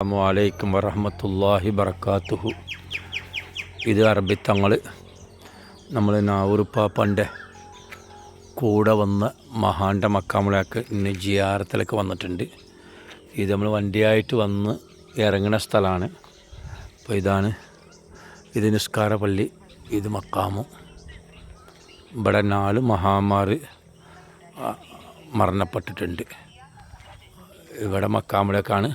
അസ്സലാമു വറഹ്മത്തുള്ളാഹി വബറകാതുഹു. ഇത് അറബിത്തങ്ങൾ നമ്മൾ നാവൂർപ്പാപ്പൻ്റെ കൂടെ വന്ന മഹാൻ്റെ മക്കാമിലേക്ക് ഇന്ന് ജിയാറത്തിലേക്ക് വന്നിട്ടുണ്ട്. ഇത് നമ്മൾ വണ്ടിയായിട്ട് വന്ന് ഇറങ്ങുന്ന സ്ഥലമാണ്. അപ്പോൾ ഇത് നിസ്കാര പള്ളി, ഇത് മക്കാമു. ഇവിടെ 4 മഹാന്മാർ മരണപ്പെട്ടിട്ടുണ്ട്. ഇവിടെ മക്കാമിലേക്കാണ്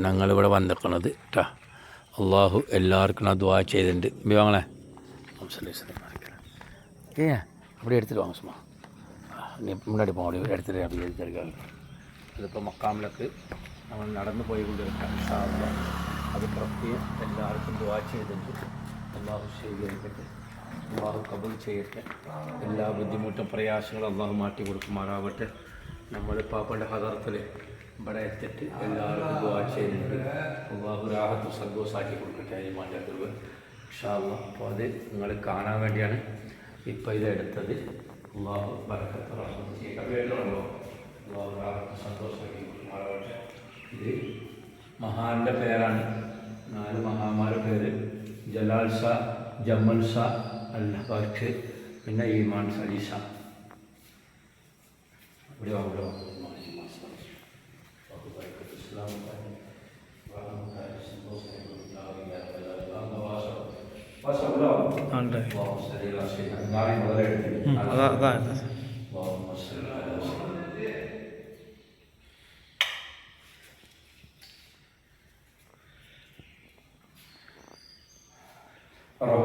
ഞങ്ങളിവിടെ വന്നിരിക്കുന്നത് കേട്ടോ. അള്ളാഹു എല്ലാവർക്കും ദുആ ചെയ്തിട്ടുണ്ട്. വാങ്ങളെ അവിടെ എടുത്തിട്ട് വാങ്ങ സുമാ മുன்னாடி പോകണം. ഇവിടെ എടുത്തിട്ട് ഇതിപ്പോൾ മക്കാമിലേക്ക് നമ്മൾ നടന്നു പോയിക്കൊണ്ടിരിക്കാം. അത് പ്രത്യേകം എല്ലാവർക്കും ദുആ ചെയ്തിട്ടുണ്ട്. അള്ളാഹു സ്വീകരിക്കട്ടെ, അള്ളാഹു കബൂൽ ചെയ്യട്ടെ. എല്ലാ ബുദ്ധിമുട്ടും പ്രയാസങ്ങളും അള്ളാഹു മാറ്റി കൊടുക്കുമാറാവട്ടെ. നമ്മൾ പാപ്പൻ്റെ ഹദറത്തിൽ ഇവിടെ എത്തിയിട്ട് എല്ലാവർക്കും ദുആ ചെയ്യുന്നുണ്ട്. അള്ളാഹു രാഹത്തും സന്തോഷമാക്കി കൊടുക്കട്ടെ. ഈമാൻ്റെ കുറവ് ഇൻഷാ അല്ലാഹ്. അപ്പോൾ അത് നിങ്ങൾ കാണാൻ വേണ്ടിയാണ് ഇപ്പോൾ ഇതെടുത്തത്. അള്ളാഹു ബറക്കത്ത് റഹ്മത്ത് ചെയ്യട്ടെ. അള്ളാഹു രാഹത്തും സന്തോഷമാക്കി കൊടുക്കുമാറാവട്ടെ. ഇത് മഹാൻ്റെ പേരാണ്. 4 മഹാന്മാരുടെ പേര് ജലാൽ ഷാ, ജമൽ ഷാ, അൽ-ബർക്ക്, പിന്നെ ഈമാൻ അലി ഷാ. ഇവിടെ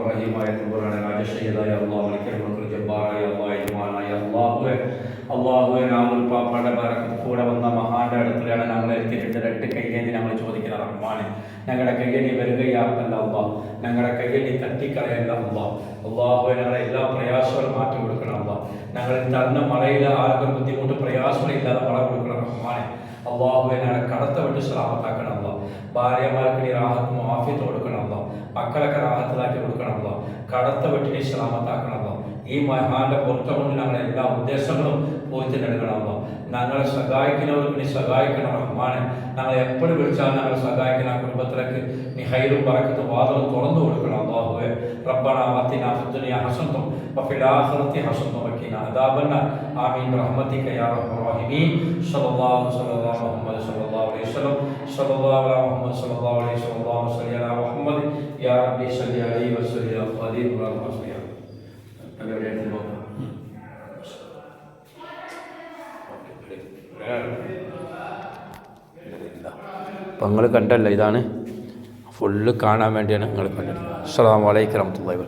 റഹീമായ തമ്പുരാനെ, രാജശീലയായ അല്ലാഹു, മലിക്കുൽ ജബ്ബാറായ അല്ലാഹു, യജമാനായ അല്ലാഹുവേ, നാമൽ പാപ്പയുടെ ബറക്കത്ത് കൂടെ വന്ന മഹാന്റെ അടുത്തിലാണ് ഞങ്ങൾ എത്തിയിട്ടുണ്ട്. 2 കയ്യേന്തി ഞങ്ങൾ ചോദിക്കുന്ന റഹ്മാനെ, ഞങ്ങളുടെ കയ്യടി വരികയാക്കല്ല അല്ലാഹ്, ഞങ്ങളുടെ കയ്യടി തട്ടിക്കളയല്ല അല്ലാഹ്. അല്ലാഹുവേ, ഞങ്ങളുടെ എല്ലാ പ്രയാസങ്ങളും മാറ്റി കൊടുക്കണം അല്ലാഹ്. ഞങ്ങൾ തന്ന മഴയിൽ ആർക്കും ബുദ്ധിമുട്ട് പ്രയാസങ്ങളില്ലാതെ മഴ കൊടുക്കണം റഹ്മാനെ. അല്ലാഹുവേ, ഞങ്ങളുടെ കടത്ത വിട്ട് സലാമത്താക്കണം അല്ലാഹ്. ഭാര്യമാർക്ക് നീ റാഹത്തും ആഫിയത്തും കൊടുക്കണം അല്ലാഹ്. മക്കളൊക്കെ റാഹത്തിലാക്കി കൊടുക്കണം അല്ലാഹ്. കടത്ത വിട്ടിനി സലാമത്താക്കണം അല്ലാഹ്. ഈ മഹാന്റെ പുറത്തു കൊണ്ട് ഞങ്ങളുടെ എല്ലാ ഉദ്ദേശങ്ങളും പൂർത്തിയെടുക്കണം അല്ലാഹ്. ഞങ്ങളെ സഹായിക്കുന്നവർക്ക് നീ സഹായിക്കണം റഹ്മാനെ. ഞങ്ങളെ എപ്പോഴും വിളിച്ചാൽ ഞങ്ങളെ സഹായിക്കുന്ന ആ കുടുംബത്തിലേക്ക് നീ ഹൈറും ബറക്കത്തും വാതിലും തുറന്നു കൊടുക്കണം അല്ലാഹുവേ. റബ്ബനാ ആതിനാ ഫിദ്ദുനിയാ ഹസനത്തും വഫിൽ ആഖിറതി ഹസനത്തും വഖിനാ അദാബന്നാർ. ആമീൻ ബിറഹ്മതിക യാ അർഹമർ റഹീമീൻ. സല്ലല്ലാഹു മുഹമ്മദ് സല്ലല്ലാഹു അലൈഹി വസല്ലം സല്ലല്ലാഹു അലാ മുഹമ്മദ് സല്ലല്ലാഹു അലൈഹി വസല്ലം. അല്ലാഹുമ്മ സ്വല്ലി അലാ മുഹമ്മദ് യാ റബ്ബി സ്വല്ലി അലൈഹി വസല്ലം യാ ഖദീർ വറഹ്മത്തുക. അപ്പം നിങ്ങൾ കണ്ടല്ലോ, ഇതാണ് ഫുള്ള് കാണാൻ വേണ്ടിയാണ് നിങ്ങൾ കണ്ടത്. അസ്സലാമു അലൈക്കും വറഹ്മത്തുള്ളാഹി.